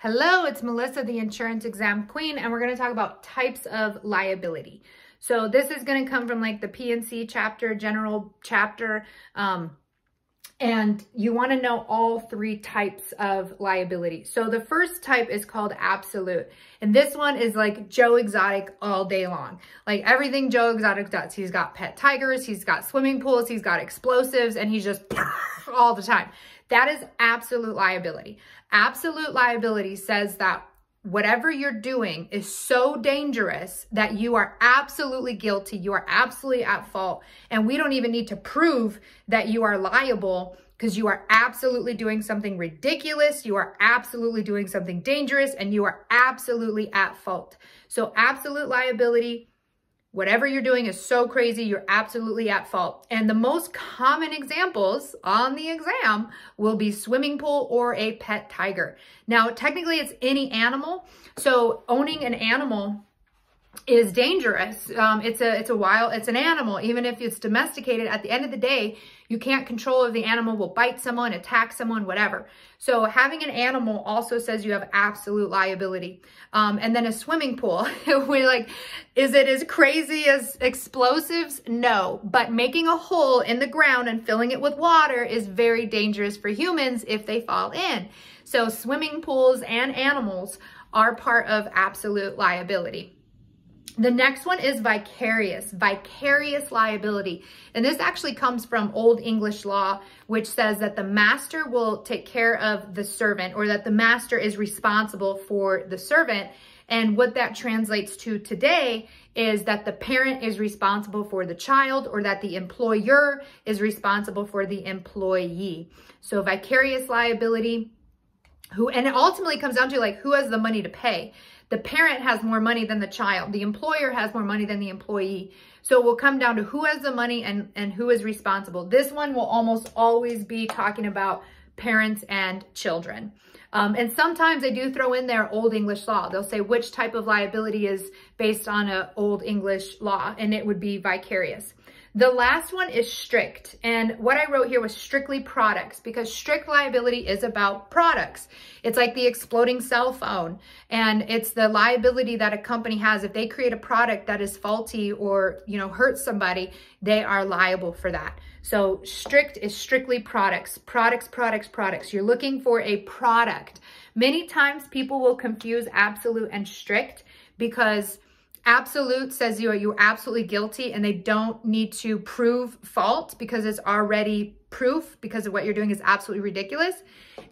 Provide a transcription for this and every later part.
Hello, it's Melissa, the insurance exam queen, and we're going to talk about types of liability. So this is going to come from like the P&C chapter, general chapter, and you want to know all three types of liability. So the first type is called absolute, and this one is like Joe Exotic all day long. Like everything Joe Exotic does. He's got pet tigers, he's got swimming pools, he's got explosives, and he's just all the time. That is absolute liability. Absolute liability says that whatever you're doing is so dangerous that you are absolutely guilty, you are absolutely at fault, and we don't even need to prove that you are liable because you are absolutely doing something ridiculous, you are absolutely doing something dangerous, and you are absolutely at fault. So absolute liability, whatever you're doing is so crazy, you're absolutely at fault. And the most common examples on the exam will be swimming pool or a pet tiger. Now, technically it's any animal. So owning an animal is dangerous. It's an animal. Even if it's domesticated, at the end of the day, you can't control if the animal will bite someone, attack someone, whatever. So having an animal also says you have absolute liability. And then a swimming pool, we're like, is it as crazy as explosives? No, but making a hole in the ground and filling it with water is very dangerous for humans if they fall in. So swimming pools and animals are part of absolute liability. The next one is vicarious liability. And this actually comes from Old English law, which says that the master will take care of the servant, or that the master is responsible for the servant. And what that translates to today is that the parent is responsible for the child, or that the employer is responsible for the employee. So vicarious liability, and it ultimately comes down to like, who has the money to pay? The parent has more money than the child. The employer has more money than the employee. So it will come down to who has the money and who is responsible. This one will almost always be talking about parents and children. And sometimes they do throw in there Old English law. They'll say which type of liability is based on an Old English law, and it would be vicarious. The last one is strict. And what I wrote here was strictly products, because strict liability is about products. It's like the exploding cell phone, and it's the liability that a company has. If they create a product that is faulty or, hurts somebody, they are liable for that. So strict is strictly products, products. You're looking for a product. Many times people will confuse absolute and strict, because absolute says you're absolutely guilty and they don't need to prove fault because it's already proof, because of what you're doing is absolutely ridiculous.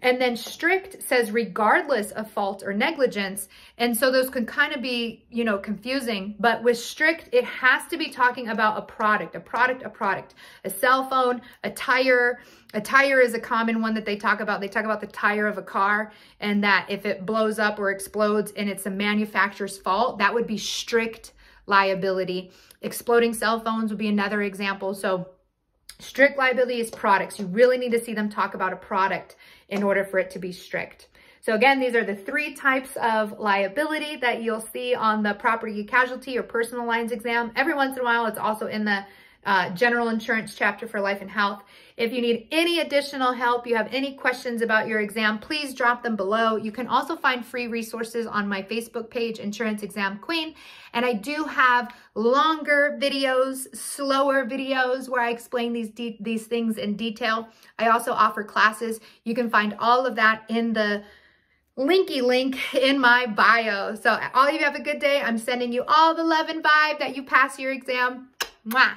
And then strict says regardless of fault or negligence. And so those can kind of be, confusing, but with strict, it has to be talking about a product, a cell phone, a tire. A tire is a common one that they talk about. They talk about the tire of a car, and that if it blows up or explodes and it's a manufacturer's fault, that would be strict liability. Exploding cell phones would be another example. So strict liability is products. You really need to see them talk about a product in order for it to be strict. So again, these are the three types of liability that you'll see on the property casualty or personal lines exam. Every once in a while, it's also in the general insurance chapter for life and health. If you need any additional help, you have any questions about your exam, please drop them below. You can also find free resources on my Facebook page, Insurance Exam Queen. And I do have longer videos, slower videos where I explain these things in detail. I also offer classes. You can find all of that in the linky link in my bio. So all of you have a good day. I'm sending you all the love and vibe that you pass your exam. Mwah.